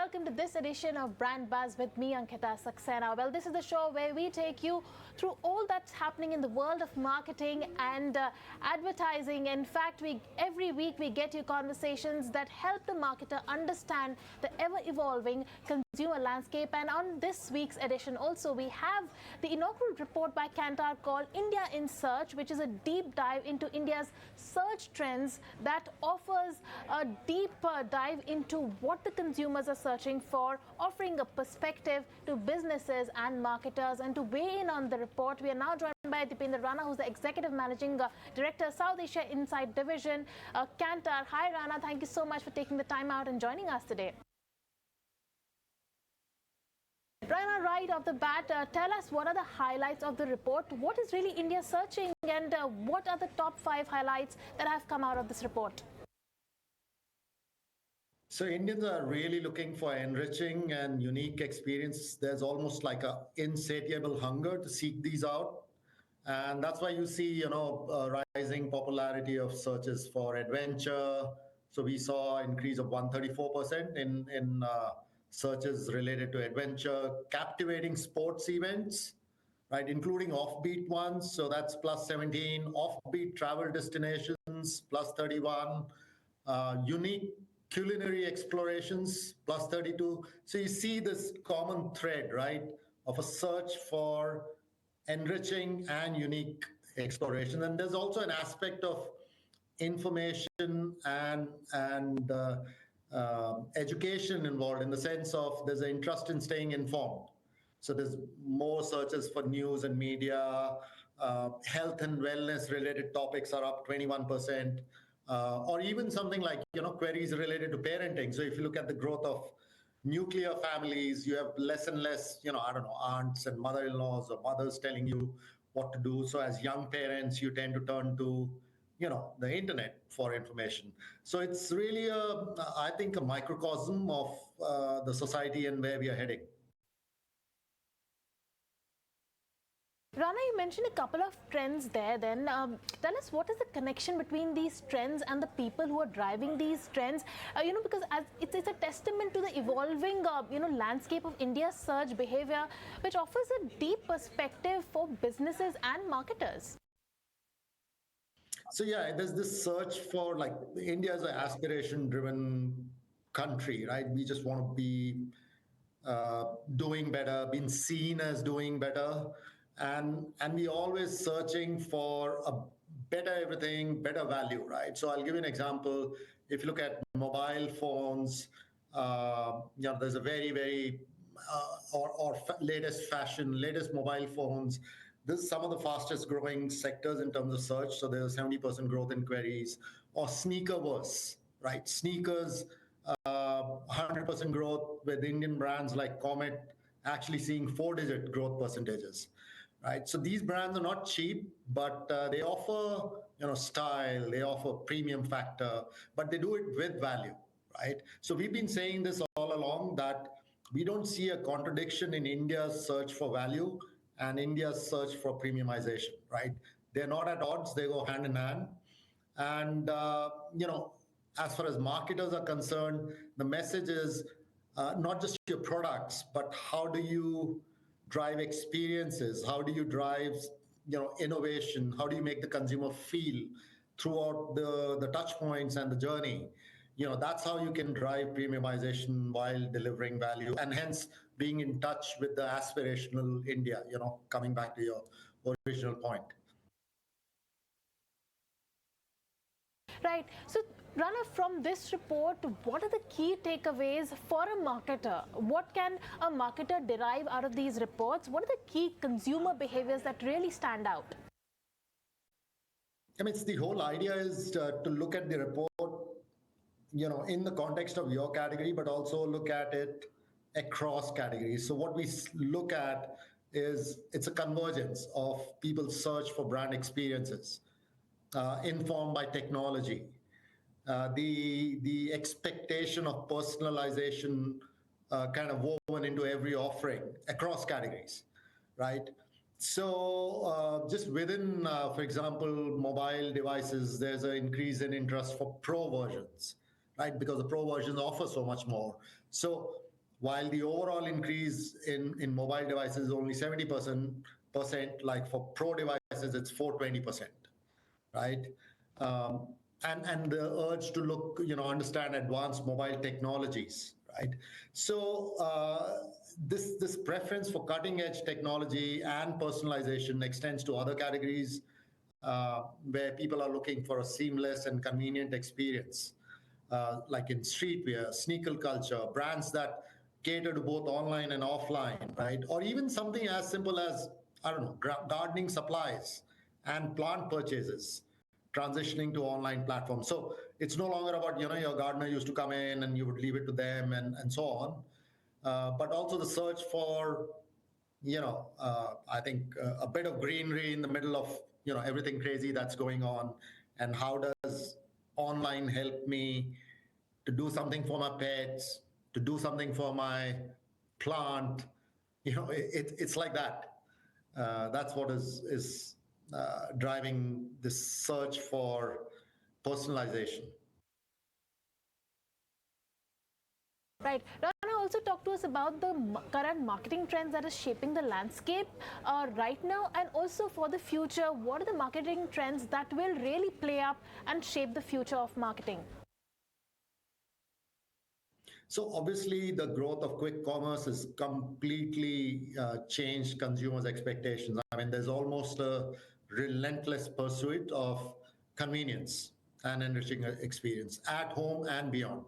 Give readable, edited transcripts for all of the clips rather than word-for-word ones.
welcome to this edition of Brand Buzz with me, Ankita Saxena. Well, this is the show where we take you through all that's happening in the world of marketing and advertising. In fact, every week we get you conversations that help the marketer understand the ever-evolving consumer landscape. And on this week's edition also, we have the inaugural report by Kantar called India in Search, which is a deep dive into India's search trends that offers a deeper dive into what the consumers are searching for, offering a perspective to businesses and marketers. And to weigh in on the report, we are now joined by Deepneder Rana, who's the Executive Managing Director, South Asia Insight Division, Kantar. Hi, Rana. Thank you so much for taking the time out and joining us today. Rana, right off the bat, tell us what are the highlights of the report? What is really India searching, and what are the top 5 highlights that have come out of this report? So Indians are really looking for enriching and unique experience. There's almost like a insatiable hunger to seek these out. And that's why you see, rising popularity of searches for adventure. So we saw an increase of 134% in searches related to adventure, captivating sports events, right, including offbeat ones. So that's plus 17, offbeat travel destinations, plus 31, unique culinary explorations, plus 32. So you see this common thread, right, of a search for enriching and unique exploration. And there's also an aspect of information and education involved, in the sense of there's an interest in staying informed. So there's more searches for news and media, health and wellness related topics are up 21%. Or even something like, queries related to parenting. So if you look at the growth of nuclear families, you have less and less, aunts and mother-in-laws or mothers telling you what to do. So as young parents, you tend to turn to, the internet for information. So it's really, I think, a microcosm of the society and where we are heading. Rana, you mentioned a couple of trends there. Then tell us, what is the connection between these trends and the people who are driving these trends? Because it's a testament to the evolving, landscape of India's search behavior, which offers a deep perspective for businesses and marketers. So yeah, there's this search for, like, India is an aspiration-driven country, right? We just want to be doing better, being seen as doing better. And we always searching for a better everything, better value, right? So I'll give you an example. If you look at mobile phones, there's a very latest fashion, latest mobile phones. This is some of the fastest growing sectors in terms of search. So there's 70% growth in queries. Or sneakerverse, right? Sneakers, 100% growth, with Indian brands like Comet actually seeing 4-digit growth percentages. Right, so these brands are not cheap, but they offer, style, they offer premium factor, but they do it with value, right? So we've been saying this all along, that we don't see a contradiction in India's search for value and India's search for premiumization, right? They're not at odds; they go hand in hand. And as far as marketers are concerned, the message is not just your products, but how do you drive experiences? How do you drive, innovation? How do you make the consumer feel throughout the touch points and the journey? That's how you can drive premiumization while delivering value, and hence being in touch with the aspirational India, coming back to your original point. Right. So, Rana, from this report, what are the key takeaways for a marketer? What can a marketer derive out of these reports? What are the key consumer behaviors that really stand out? I mean, it's the whole idea is to look at the report, in the context of your category, but also look at it across categories. So what we look at is it's a convergence of people's search for brand experiences, informed by technology. The expectation of personalization kind of woven into every offering across categories, right? So just within, for example, mobile devices, there's an increase in interest for pro versions, right? Because the pro versions offer so much more. So while the overall increase in mobile devices is only 70%, like for pro devices, it's 420%, right? Um, and the urge to look, understand advanced mobile technologies, right? So this preference for cutting edge technology and personalization extends to other categories where people are looking for a seamless and convenient experience, like in streetwear, sneaker culture, brands that cater to both online and offline, right? Or even something as simple as, I don't know, gardening supplies and plant purchases transitioning to online platforms. So it's no longer about, your gardener used to come in and you would leave it to them and so on. But also the search for, I think a bit of greenery in the middle of, everything crazy that's going on. And how does online help me to do something for my pets, to do something for my plant? It's like that. That's what is driving this search for personalization. Right. Rana, also talk to us about the current marketing trends that is shaping the landscape right now, and also for the future. What are the marketing trends that will really play up and shape the future of marketing? So obviously, the growth of quick commerce has completely changed consumers' expectations. I mean, there's almost a relentless pursuit of convenience and enriching experience at home and beyond,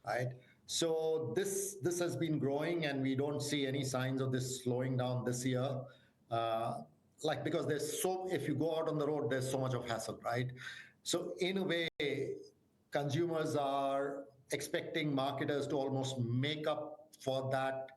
right? So this has been growing, and we don't see any signs of this slowing down this year. Uh, like because if you go out on the road, there's so much of hassle, right? So in a way, consumers are expecting marketers to almost make up for that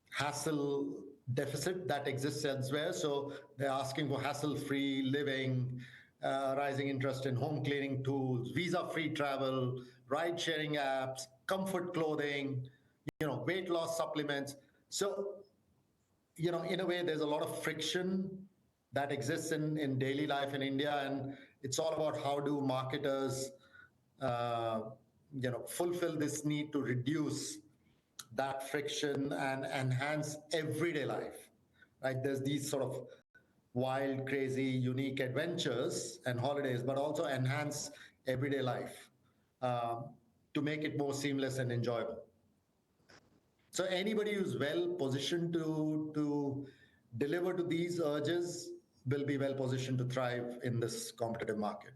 hassle deficit that exists elsewhere. So they're asking for hassle-free living, rising interest in home cleaning tools, visa-free travel, ride-sharing apps, comfort clothing, weight loss supplements. So, in a way, there's a lot of friction that exists in daily life in India, and it's all about how do marketers, uh, fulfill this need to reduce that friction and enhance everyday life, right? There's these sort of wild, crazy, unique adventures and holidays, but also enhance everyday life um, to make it more seamless and enjoyable. So anybody who's well positioned to deliver to these urges will be well positioned to thrive in this competitive market.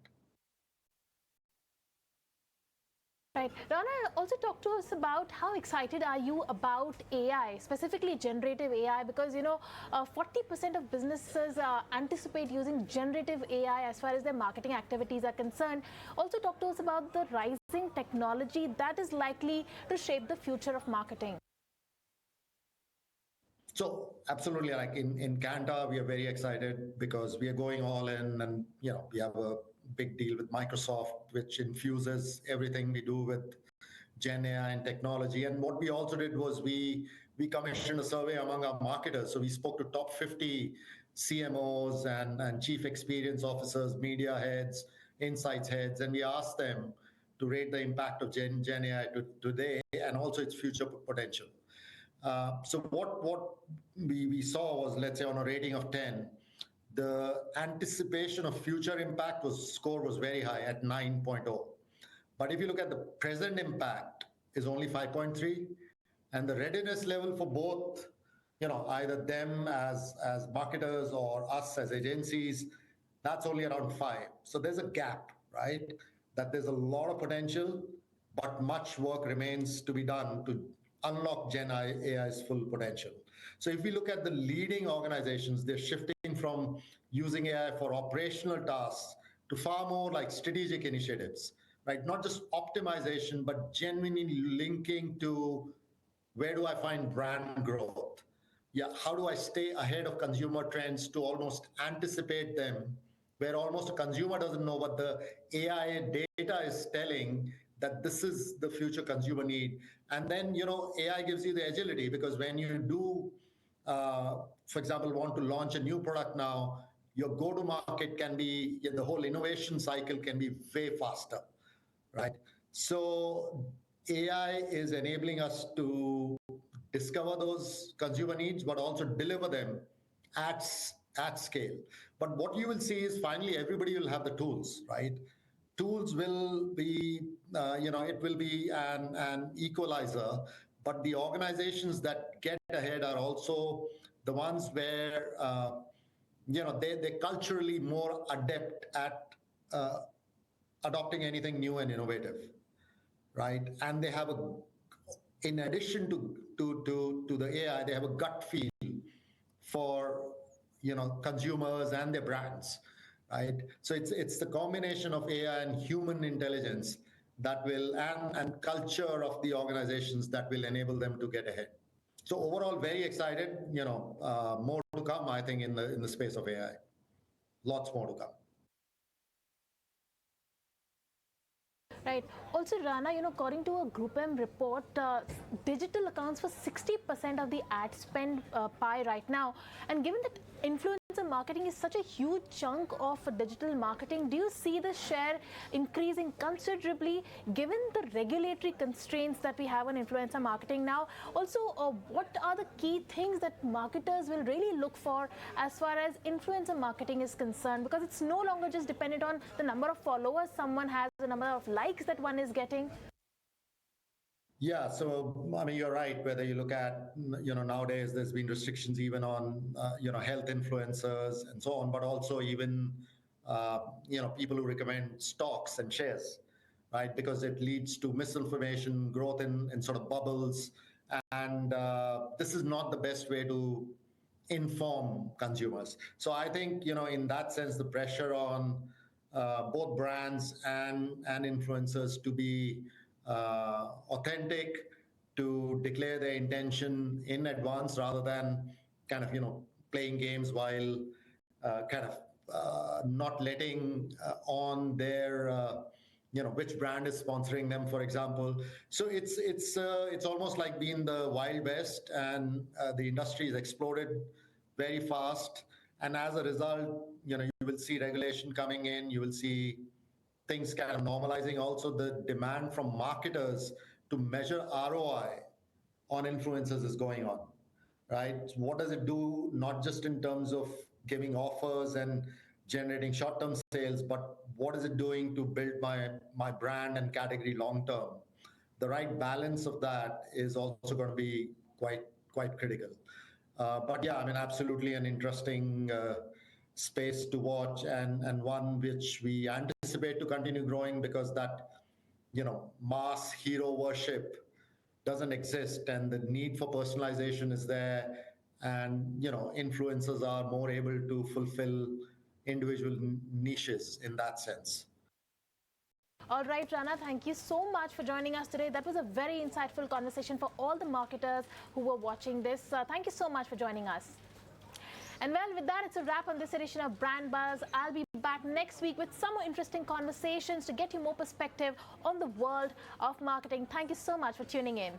Right. Rana, also talk to us about how excited are you about AI, specifically generative AI, because 40% of businesses anticipate using generative AI as far as their marketing activities are concerned. Also talk to us about the rising technology that is likely to shape the future of marketing. So absolutely, like in Kantar, we are very excited because we are going all in, and we have a big deal with Microsoft, which infuses everything we do with Gen AI and technology. And what we also did was we commissioned a survey among our marketers. So we spoke to top 50 CMOs and chief experience officers, media heads, insights heads, and we asked them to rate the impact of Gen AI today and also its future potential. So what we saw was, let's say on a rating of 10, the anticipation of future impact score was very high at 9.0. But if you look at the present impact is only 5.3, and the readiness level for both, either them as marketers or us as agencies, that's only around 5. So there's a gap, right? That there's a lot of potential, but much work remains to be done to unlock Gen AI's full potential. So if we look at the leading organizations, they're shifting from using AI for operational tasks to far more like strategic initiatives, right? Not just optimization, but genuinely linking to where do I find brand growth? Yeah, how do I stay ahead of consumer trends to almost anticipate them, where almost a consumer doesn't know what the AI data is telling that this is the future consumer need. And then, AI gives you the agility because when you do, for example, want to launch a new product now, your go-to-market can be, the whole innovation cycle can be way faster, right? So AI is enabling us to discover those consumer needs, but also deliver them at scale. But what you will see is finally everybody will have the tools, right? Tools will be, it will be an equalizer, but the organizations that get ahead are also the ones where, they're culturally more adept at uh, adopting anything new and innovative, right? And they have a, in addition to the AI, they have a gut feel for consumers and their brands, right? So it's the combination of AI and human intelligence that will and culture of the organizations that will enable them to get ahead. So overall, very excited. More to come, I think, in the space of AI. Lots more to come. Right. Also, Rana, according to a Group M report, digital accounts for 60% of the ad spend pie right now. And given that influencer marketing is such a huge chunk of digital marketing, do you see the share increasing considerably given the regulatory constraints that we have on influencer marketing now? Also, what are the key things that marketers will really look for as far as influencer marketing is concerned? Because it's no longer just dependent on the number of followers someone has, the number of likes that one is getting. Yeah, so I mean, you're right. Whether you look at, nowadays there's been restrictions even on, health influencers and so on, but also even, people who recommend stocks and shares, right? Because it leads to misinformation, growth in sort of bubbles. And this is not the best way to inform consumers. So I think, in that sense, the pressure on both brands and influencers to be authentic, to declare their intention in advance rather than kind of playing games while kind of not letting on their which brand is sponsoring them, for example. So it's almost like being the Wild West, and the industry has exploded very fast. And as a result, you will see regulation coming in. You will see things kind of normalizing. Also, the demand from marketers to measure ROI on influencers is going on, right? What does it do, not just in terms of giving offers and generating short-term sales, but what is it doing to build my brand and category long term? The right balance of that is also going to be quite critical. But yeah, I mean, absolutely an interesting space to watch, and one which we anticipate to continue growing, because that mass hero worship doesn't exist, and the need for personalization is there, and influencers are more able to fulfill individual niches in that sense. All right, Rana, thank you so much for joining us today. That was a very insightful conversation for all the marketers who were watching this. Thank you so much for joining us. And well, with that, it's a wrap on this edition of Brand Buzz. I'll be back next week with some more interesting conversations to get you more perspective on the world of marketing. Thank you so much for tuning in.